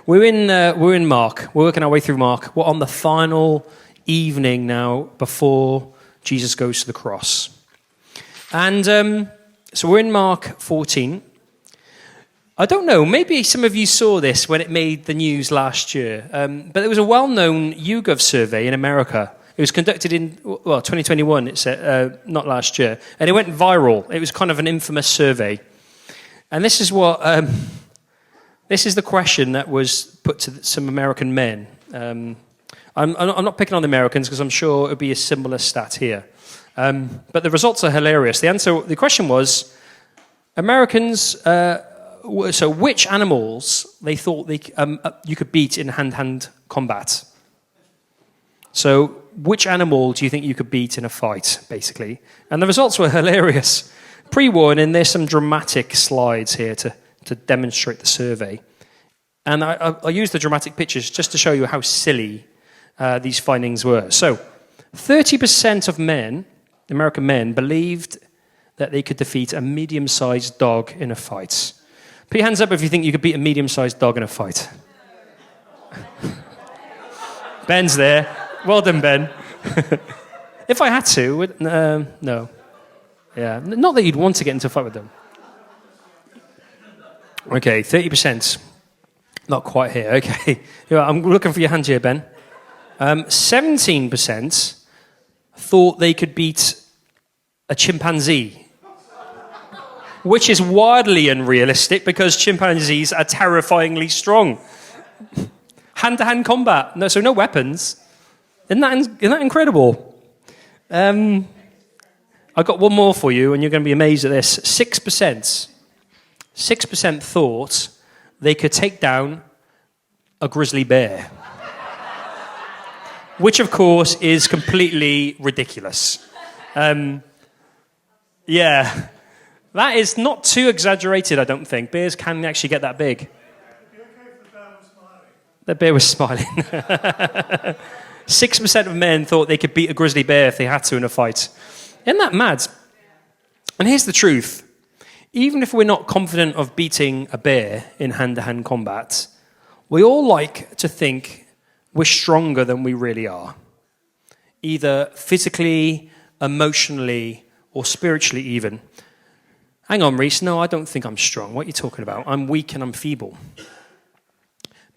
We're in Mark. We're working our way through Mark. We're on the final evening now before Jesus goes to the cross. And so we're in Mark 14. I don't know, maybe some of you saw this when it made the news last year, but there was a well-known YouGov survey in America. It was conducted in, 2021, it's not last year, and it went viral. It was kind of an infamous survey. And this is the question that was put to some American men. I'm not picking on the Americans because I'm sure it would be a similar stat here. But the results are hilarious. The question was, Americans... So which animals they thought you could beat in hand-to-hand combat? So which animal do you think you could beat in a fight, basically? And the results were hilarious. Pre-warning, there's some dramatic slides here to demonstrate the survey. And I'll use the dramatic pictures just to show you how silly these findings were. So 30% of men, American men, believed that they could defeat a medium-sized dog in a fight. Put your hands up if you think you could beat a medium-sized dog in a fight. Ben's there. Well done, Ben. If I had to, no. Yeah, not that you'd want to get into a fight with them. Okay, 30%. Not quite here. Okay. I'm looking for your hand here, Ben. 17% thought they could beat a chimpanzee, which is wildly unrealistic because chimpanzees are terrifyingly strong. Hand-to-hand combat, no weapons. Isn't that incredible? I've got one more for you, and you're going to be amazed at this. 6% thought they could take down a grizzly bear, which, of course, is completely ridiculous. Yeah. That is not too exaggerated, I don't think. Bears can actually get that big. The bear was smiling. 6% of men thought they could beat a grizzly bear if they had to in a fight. Isn't that mad? And here's the truth. Even if we're not confident of beating a bear in hand-to-hand combat, we all like to think we're stronger than we really are. Either physically, emotionally, or spiritually even. Hang on, Reese. No, I don't think I'm strong. What are you talking about? I'm weak and I'm feeble.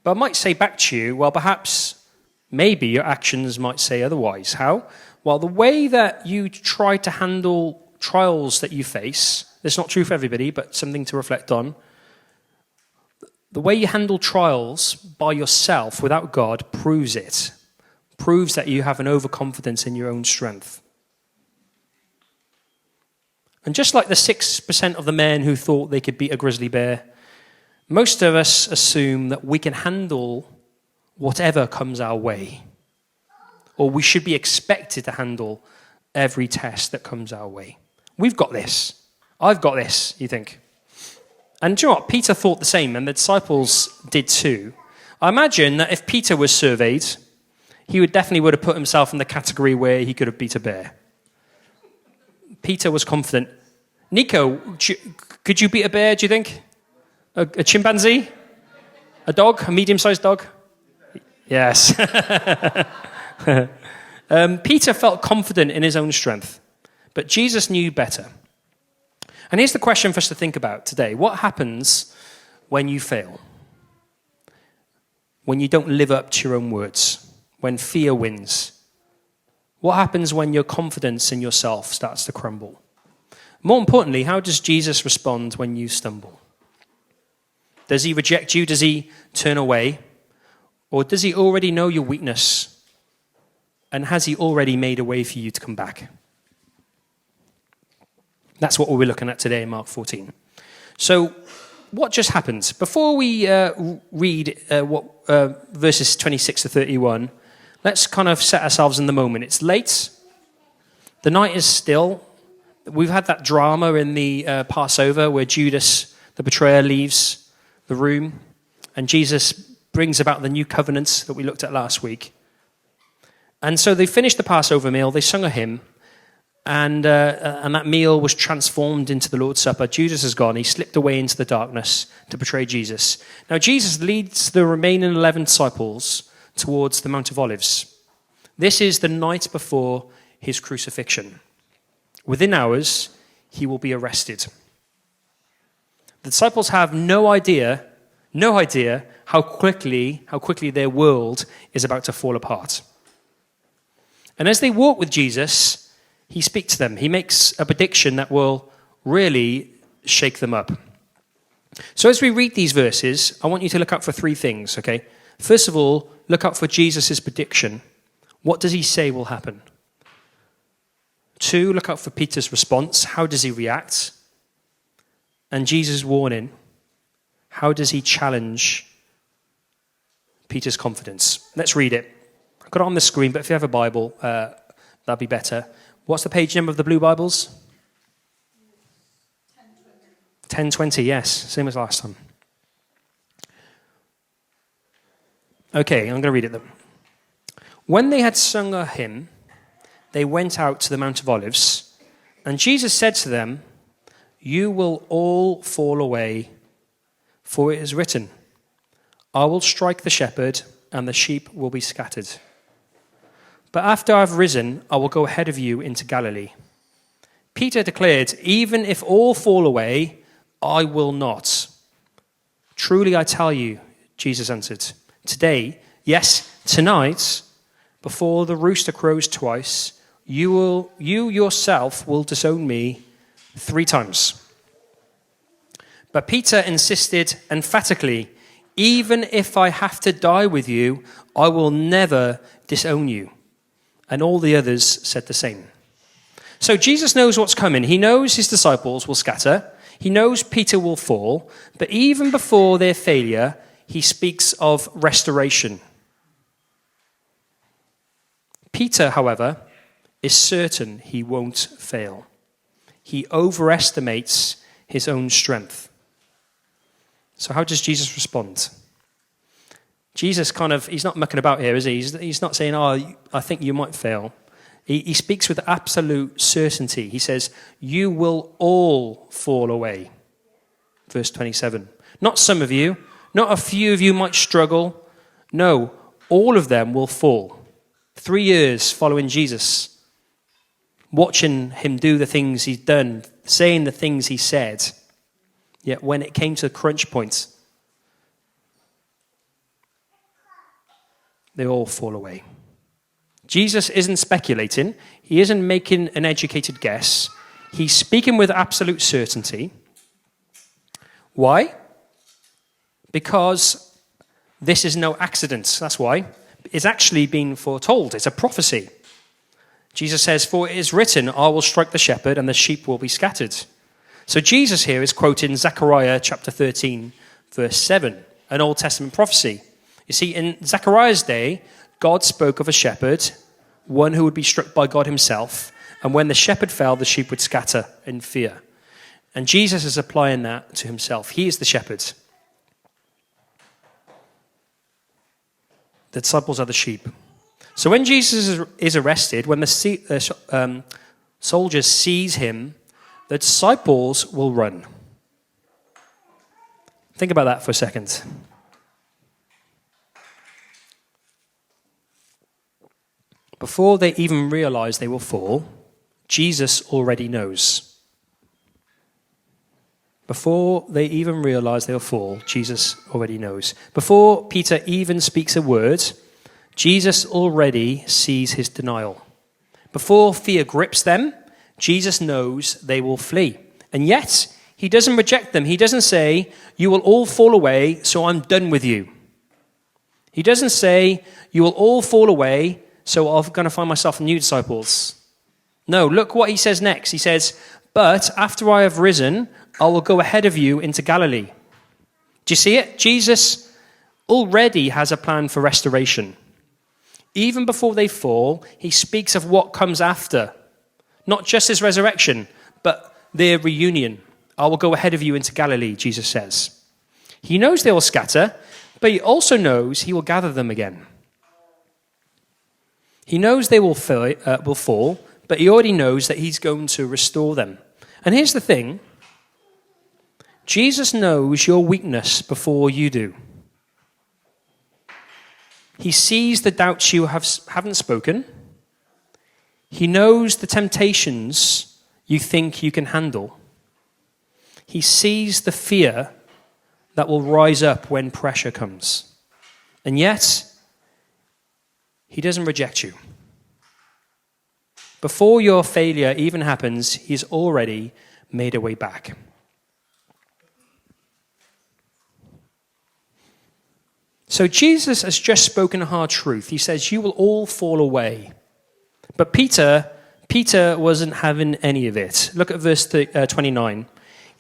But I might say back to you, well, perhaps, maybe your actions might say otherwise. How? Well, the way that you try to handle trials that you face, it's not true for everybody, but something to reflect on. The way you handle trials by yourself without God proves it. Proves that you have an overconfidence in your own strength. And just like the 6% of the men who thought they could beat a grizzly bear, most of us assume that we can handle whatever comes our way. Or we should be expected to handle every test that comes our way. We've got this. I've got this, you think. And do you know what? Peter thought the same, and the disciples did too. I imagine that if Peter was surveyed, he would have put himself in the category where he could have beat a bear. Peter was confident. Nico, could you beat a bear, do you think? A chimpanzee? A dog? A medium-sized dog? Yes. Peter felt confident in his own strength, but Jesus knew better. And here's the question for us to think about today. What happens when you fail? When you don't live up to your own words? When fear wins? What happens when your confidence in yourself starts to crumble? More importantly, how does Jesus respond when you stumble? Does he reject you? Does he turn away? Or does he already know your weakness? And has he already made a way for you to come back? That's what we're looking at today in Mark 14. So, what just happened? Before we read verses 26 to 31, let's kind of set ourselves in the moment. It's late. The night is still. We've had that drama in the Passover where Judas, the betrayer, leaves the room, and Jesus brings about the new covenant that we looked at last week. And so they finished the Passover meal, they sung a hymn, and that meal was transformed into the Lord's Supper. Judas has gone. He slipped away into the darkness to betray Jesus. Now, Jesus leads the remaining 11 disciples towards the Mount of Olives. This is the night before his crucifixion. Within hours, he will be arrested. The disciples have no idea how quickly their world is about to fall apart. And as they walk with Jesus, he speaks to them. He makes a prediction that will really shake them up. So as we read these verses, I want you to look out for three things, okay? First of all, look out for Jesus' prediction. What does he say will happen? 2, look out for Peter's response. How does he react? And Jesus' warning. How does he challenge Peter's confidence? Let's read it. I've got it on the screen, but if you have a Bible, that'd be better. What's the page number of the blue Bibles? 1020, yes. Same as last time. Okay, I'm going to read it then. When they had sung a hymn, they went out to the Mount of Olives, and Jesus said to them, "You will all fall away, for it is written, I will strike the shepherd, and the sheep will be scattered. But after I've risen, I will go ahead of you into Galilee." Peter declared, "Even if all fall away, I will not." "Truly I tell you," Jesus answered, "today, yes, tonight, before the rooster crows twice, you yourself will disown me 3 times. But Peter insisted emphatically, "Even if I have to die with you, I will never disown you." And all the others said the same. So Jesus knows what's coming. He knows his disciples will scatter. He knows Peter will fall. But even before their failure, he speaks of restoration. Peter, however, is certain he won't fail. He overestimates his own strength. So how does Jesus respond? Jesus he's not mucking about here, is he? He's not saying, "Oh, I think you might fail." He speaks with absolute certainty. He says, "You will all fall away." Verse 27. Not some of you, not a few of you might struggle. No, all of them will fall. 3 years following Jesus, watching him do the things he's done, saying the things he said. Yet when it came to the crunch point, they all fall away. Jesus isn't speculating. He isn't making an educated guess. He's speaking with absolute certainty. Why? Because this is no accident. That's why. It's actually been foretold. It's a prophecy. Jesus says, "For it is written, I will strike the shepherd and the sheep will be scattered." So Jesus here is quoting Zechariah chapter 13, verse 7, an Old Testament prophecy. You see, in Zechariah's day, God spoke of a shepherd, one who would be struck by God himself, and when the shepherd fell, the sheep would scatter in fear. And Jesus is applying that to himself. He is the shepherd. The disciples are the sheep. So when Jesus is arrested, when the soldiers seize him, the disciples will run. Think about that for a second. Before they even realize they will fall, Jesus already knows. Before they even realize they'll fall, Jesus already knows. Before Peter even speaks a word, Jesus already sees his denial. Before fear grips them, Jesus knows they will flee. And yet, he doesn't reject them. He doesn't say, "You will all fall away, so I'm done with you." He doesn't say, "You will all fall away, so I'm going to find myself new disciples." No, look what he says next. He says, "But after I have risen, I will go ahead of you into Galilee." Do you see it? Jesus already has a plan for restoration. Even before they fall, he speaks of what comes after. Not just his resurrection, but their reunion. "I will go ahead of you into Galilee," Jesus says. He knows they will scatter, but he also knows he will gather them again. He knows they will fall, but he already knows that he's going to restore them. And here's the thing. Jesus knows your weakness before you do. He sees the doubts you haven't spoken. He knows the temptations you think you can handle. He sees the fear that will rise up when pressure comes. And yet, he doesn't reject you. Before your failure even happens, he's already made a way back. So Jesus has just spoken a hard truth. He says, you will all fall away. But Peter wasn't having any of it. Look at verse 29.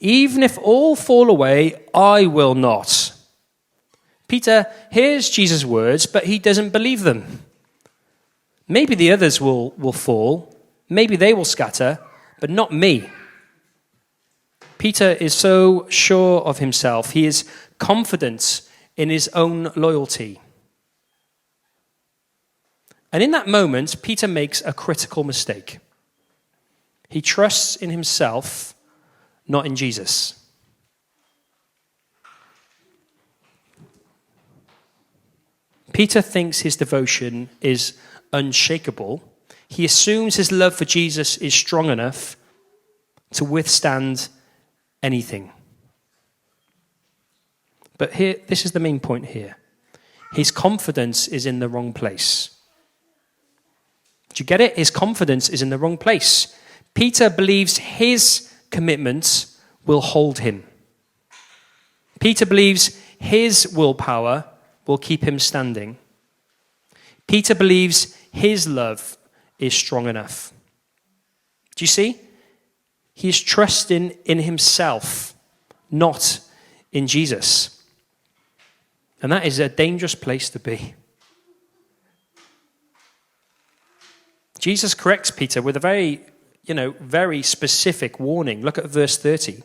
Even if all fall away, I will not. Peter hears Jesus' words, but he doesn't believe them. Maybe the others will fall. Maybe they will scatter, but not me. Peter is so sure of himself. He is confident in his own loyalty. And in that moment, Peter makes a critical mistake. He trusts in himself, not in Jesus. Peter thinks his devotion is unshakable. He assumes his love for Jesus is strong enough to withstand anything. But here, this is the main point here. His confidence is in the wrong place. Do you get it? His confidence is in the wrong place. Peter believes his commitments will hold him. Peter believes his willpower will keep him standing. Peter believes his love is strong enough. Do you see? He's trusting in himself, not in Jesus. And that is a dangerous place to be. Jesus corrects Peter with a very specific warning. Look at verse 30.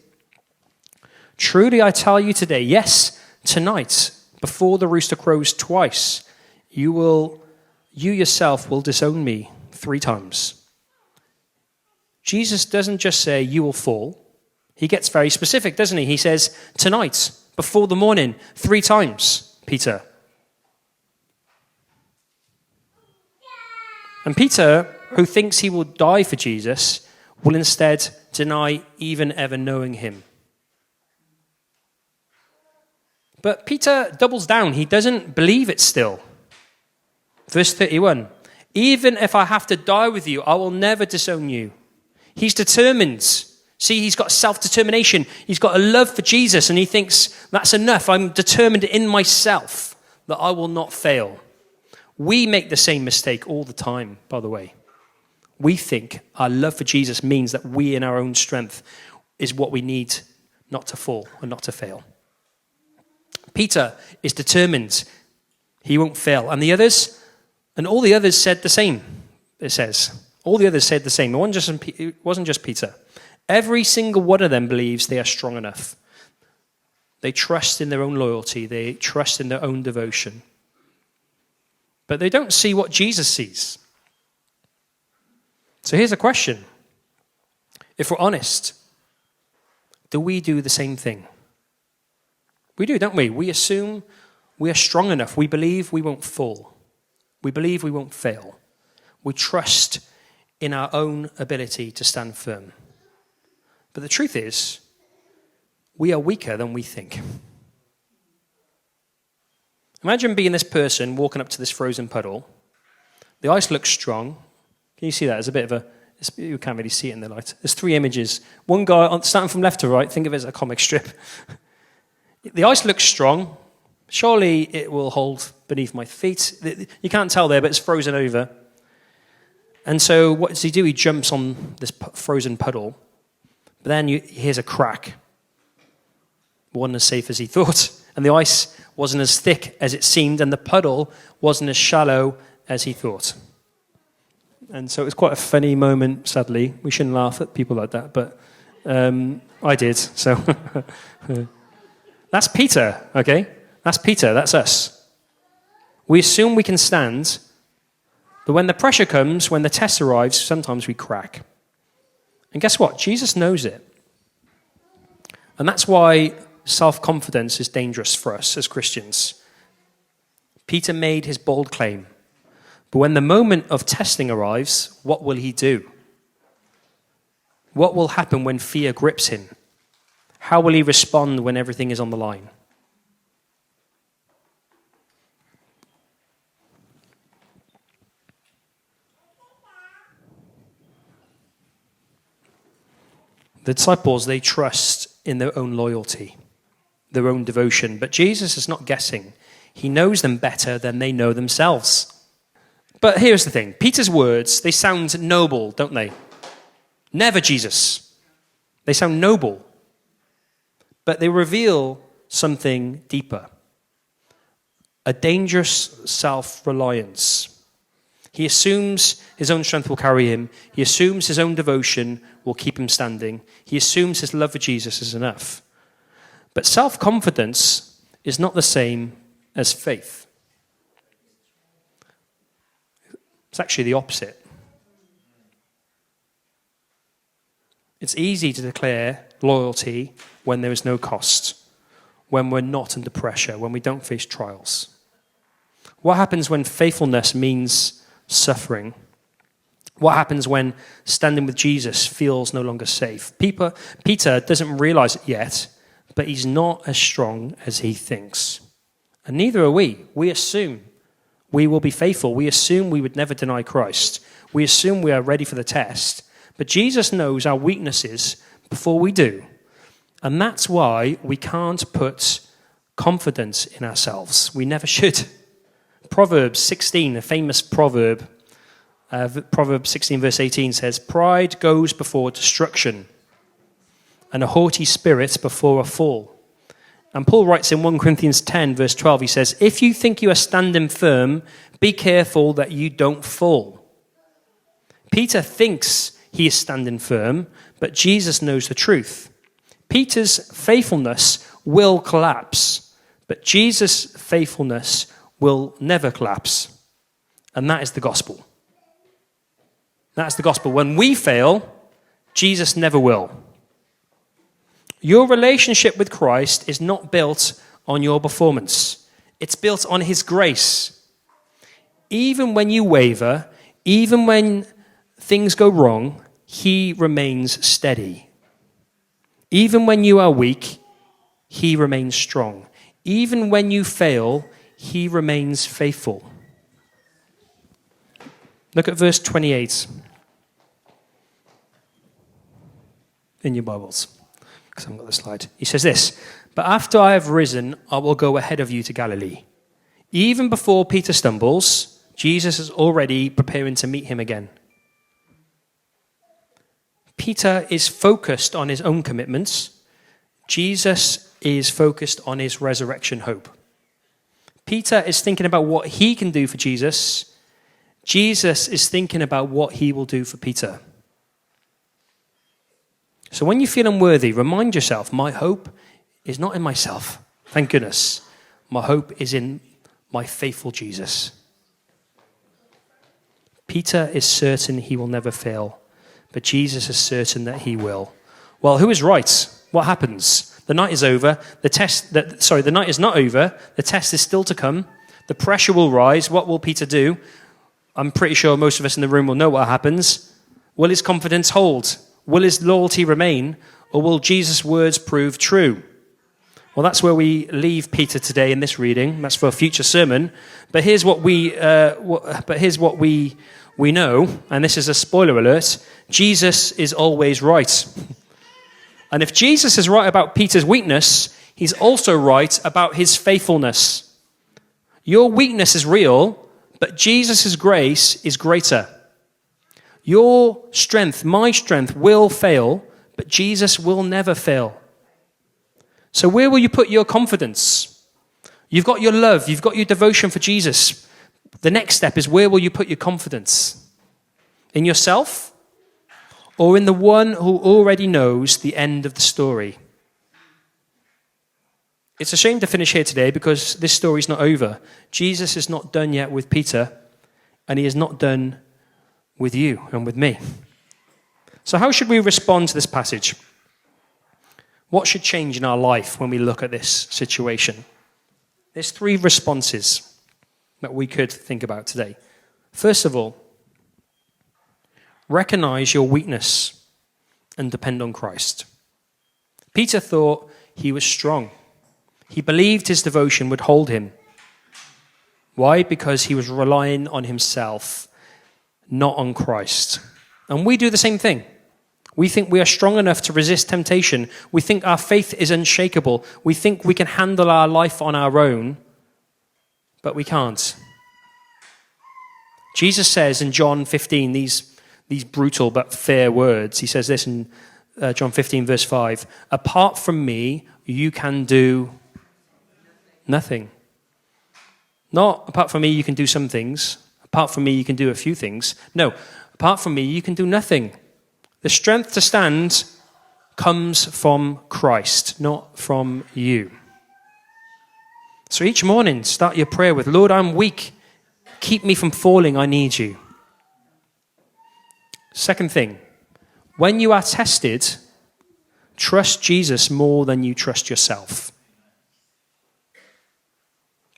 Truly I tell you today, yes, tonight, before the rooster crows twice, you yourself will disown me 3 times. Jesus doesn't just say you will fall. He gets very specific, doesn't he? He says, tonight, before the morning, 3 times, Peter. And Peter, who thinks he will die for Jesus, will instead deny even ever knowing him. But Peter doubles down. He doesn't believe it still. Verse 31, even if I have to die with you, I will never disown you. He's determined. See, he's got self-determination. He's got a love for Jesus, and he thinks, that's enough. I'm determined in myself that I will not fail. We make the same mistake all the time, by the way. We think our love for Jesus means that we in our own strength is what we need not to fall and not to fail. Peter is determined. He won't fail. And all the others said the same, it says. All the others said the same. It wasn't just Peter. Every single one of them believes they are strong enough. They trust in their own loyalty. They trust in their own devotion. But they don't see what Jesus sees. So here's a question. If we're honest, do we do the same thing? We do, don't we? We assume we are strong enough. We believe we won't fall. We believe we won't fail. We trust in our own ability to stand firm. But the truth is, we are weaker than we think. Imagine being this person walking up to this frozen puddle. The ice looks strong. Can you see that? There's a bit of you can't really see it in the light. There's 3 images. One guy, starting from left to right, think of it as a comic strip. The ice looks strong. Surely it will hold beneath my feet. You can't tell there, but it's frozen over. And so what does he do? He jumps on this frozen puddle. But then he hears a crack. It wasn't as safe as he thought. And the ice wasn't as thick as it seemed, and the puddle wasn't as shallow as he thought. And so it was quite a funny moment, sadly. We shouldn't laugh at people like that, but I did. So that's Peter, okay? That's Peter, that's us. We assume we can stand, But when the pressure comes, when the test arrives, sometimes we crack. And guess what? Jesus knows it. And that's why self-confidence is dangerous for us as Christians. Peter made his bold claim. But when the moment of testing arrives, what will he do? What will happen when fear grips him? How will he respond when everything is on the line? The disciples, they trust in their own loyalty, their own devotion. But Jesus is not guessing. He knows them better than they know themselves. But here's the thing. Peter's words, they sound noble, don't they? Never Jesus. They sound noble. But they reveal something deeper. A dangerous self-reliance. He assumes his own strength will carry him. He assumes his own devotion will keep him standing. He assumes his love for Jesus is enough. But self-confidence is not the same as faith. It's actually the opposite. It's easy to declare loyalty when there is no cost, when we're not under pressure, when we don't face trials. What happens when faithfulness means suffering? What happens when standing with Jesus feels no longer safe? Peter doesn't realize it yet, but he's not as strong as he thinks. And neither are we. We assume we will be faithful. We assume we would never deny Christ. We assume we are ready for the test. But Jesus knows our weaknesses before we do. And that's why we can't put confidence in ourselves. We never should. Proverbs 16, a famous proverb, Proverbs 16 verse 18 says, "Pride goes before destruction, and a haughty spirit before a fall." And Paul writes in 1 Corinthians 10 verse 12, he says, "If you think you are standing firm, be careful that you don't fall." Peter thinks he is standing firm, but Jesus knows the truth. Peter's faithfulness will collapse, but Jesus' faithfulness will never collapse. And that is the gospel. That's the gospel. When we fail, Jesus never will. Your relationship with Christ is not built on your performance. It's built on his grace. Even when you waver, even when things go wrong, he remains steady. Even when you are weak, he remains strong. Even when you fail, he remains faithful. Look at verse 28 in your Bibles, because I haven't got the slide. He says this, "But after I have risen, I will go ahead of you to Galilee." Even before Peter stumbles, Jesus is already preparing to meet him again. Peter is focused on his own commitments. Jesus is focused on his resurrection hope. Peter is thinking about what he can do for Jesus. Jesus is thinking about what he will do for Peter. So when you feel unworthy, remind yourself, my hope is not in myself. Thank goodness. My hope is in my faithful Jesus. Peter is certain he will never fail, but Jesus is certain that he will. Well, who is right? What happens? The night is over. The night is not over. The test is still to come. The pressure will rise. What will Peter do? I'm pretty sure most of us in the room will know what happens. Will his confidence hold? Will his loyalty remain? Or will Jesus' words prove true? Well, that's where we leave Peter today in this reading. That's for a future sermon. But here's what we know, and this is a spoiler alert. Jesus is always right. And if Jesus is right about Peter's weakness, he's also right about his faithfulness. Your weakness is real, but Jesus' grace is greater. Your strength, my strength, will fail, but Jesus will never fail. So where will you put your confidence? You've got your love, you've got your devotion for Jesus. The next step is, where will you put your confidence? In yourself? Or in the one who already knows the end of the story? It's a shame to finish here today because this story's not over. Jesus is not done yet with Peter. and he is not done with you and with me. So how should we respond to this passage? What should change in our life when we look at this situation? There's 3 responses that we could think about today. First of all, recognize your weakness and depend on Christ. Peter thought he was strong. He believed his devotion would hold him. Why? Because he was relying on himself, not on Christ. And we do the same thing. We think we are strong enough to resist temptation. We think our faith is unshakable. We think we can handle our life on our own, but we can't. Jesus says in John 15 these brutal but fair words. He says this in John 15 verse 5. Apart from me, you can do nothing. Not apart from me, you can do some things. Apart from me, you can do a few things. No, apart from me, you can do nothing. The strength to stand comes from Christ, not from you. So each morning, start your prayer with, Lord, I'm weak. Keep me from falling. I need you. Second thing, when you are tested, trust Jesus more than you trust yourself.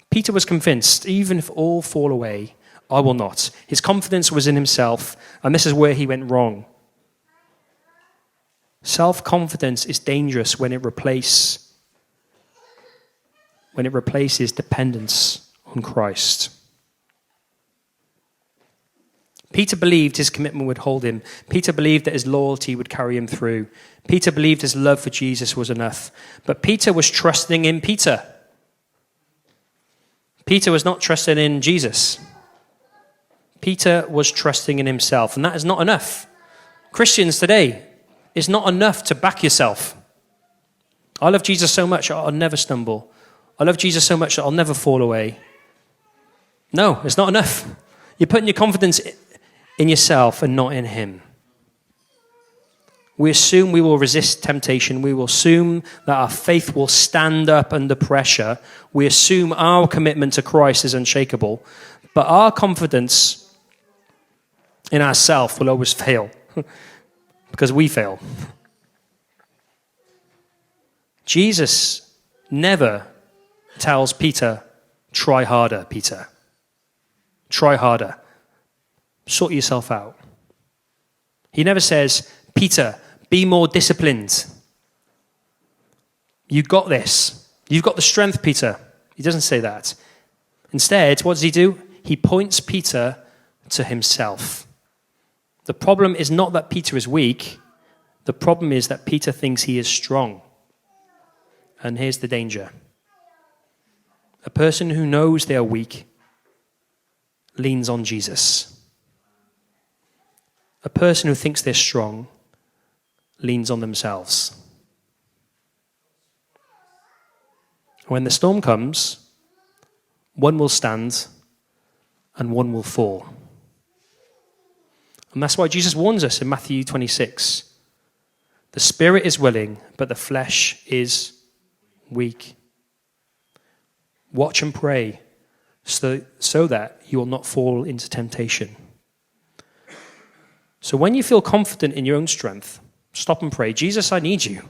Peter was convinced, even if all fall away, I will not. His confidence was in himself, and this is where he went wrong. Self-confidence is dangerous when it replaces dependence on Christ. Peter believed his commitment would hold him. Peter believed that his loyalty would carry him through. Peter believed his love for Jesus was enough. But Peter was trusting in Peter. Peter was not trusting in Jesus. Peter was trusting in himself, and that is not enough. Christians today, it's not enough to back yourself. I love Jesus so much I'll never stumble. I love Jesus so much that I'll never fall away. No, it's not enough. You're putting your confidence in yourself and not in him. We assume we will resist temptation. We will assume that our faith will stand up under pressure. We assume our commitment to Christ is unshakable. But our confidence in ourselves will always fail because we fail. Jesus never tells Peter, try harder, Peter. Try harder. Sort yourself out. He never says, Peter, be more disciplined. You got this. You've got the strength, Peter. He doesn't say that. Instead, what does he do? He points Peter to himself. The problem is not that Peter is weak. The problem is that Peter thinks he is strong. And here's the danger. A person who knows they are weak leans on Jesus. A person who thinks they're strong leans on themselves. When the storm comes, one will stand and one will fall. And that's why Jesus warns us in Matthew 26. The spirit is willing, but the flesh is weak. Watch and pray so that you will not fall into temptation. So when you feel confident in your own strength, stop and pray. Jesus, I need you.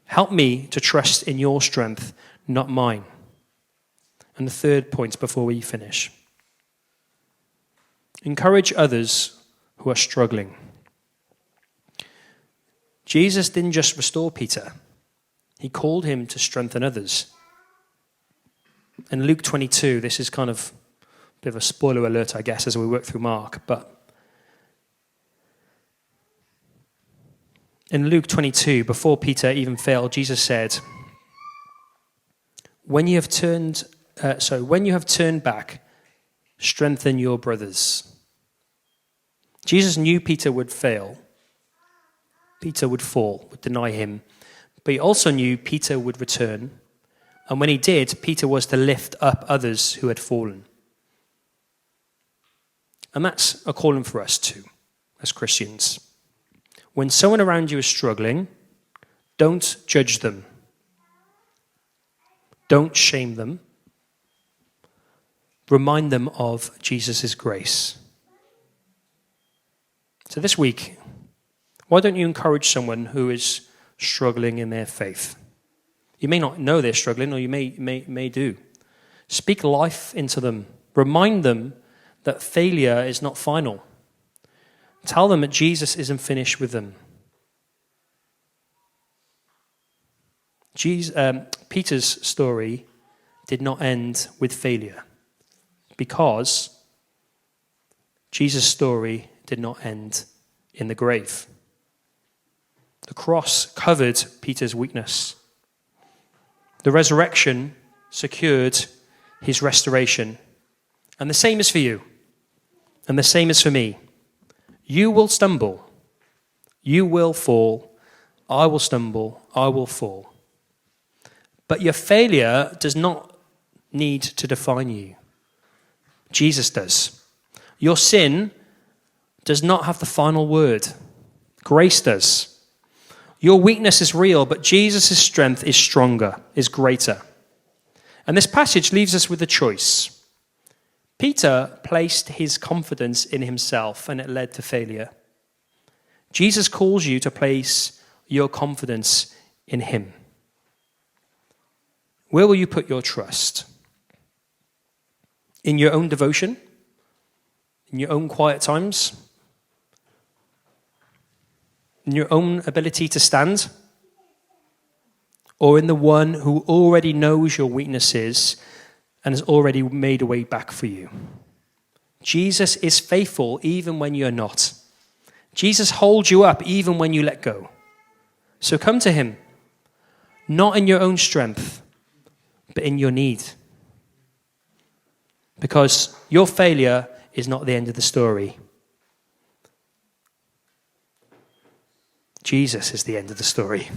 Help me to trust in your strength, not mine. And the third point before we finish. Encourage others who are struggling. Jesus didn't just restore Peter. He called him to strengthen others. In Luke 22, this is kind of a bit of a spoiler alert, I guess, as we work through Mark, but in Luke 22, before Peter even failed, Jesus said, when you have turned back, strengthen your brothers. Jesus knew Peter would fail. Peter would fall, would deny him. But he also knew Peter would return. And when he did, Peter was to lift up others who had fallen. And that's a calling for us too, as Christians. When someone around you is struggling, don't judge them. Don't shame them. Remind them of Jesus' grace. So this week, why don't you encourage someone who is struggling in their faith? You may not know they're struggling, or you may do. Speak life into them. Remind them that failure is not final. Tell them that Jesus isn't finished with them. Peter's story did not end with failure because Jesus' story did not end in the grave. The cross covered Peter's weakness. The resurrection secured his restoration. And the same is for you. And the same is for me. You will stumble. You will fall. I will stumble. I will fall. But your failure does not need to define you. Jesus does. Your sin does not have the final word. Grace does. Your weakness is real, but Jesus' strength is stronger, is greater. And this passage leaves us with a choice. Peter placed his confidence in himself, and it led to failure. Jesus calls you to place your confidence in him. Where will you put your trust? In your own devotion? In your own quiet times? In your own ability to stand? Or in the one who already knows your weaknesses and has already made a way back for you? Jesus is faithful even when you're not. Jesus holds you up even when you let go. So come to him, not in your own strength, but in your need. Because your failure is not the end of the story. Jesus is the end of the story.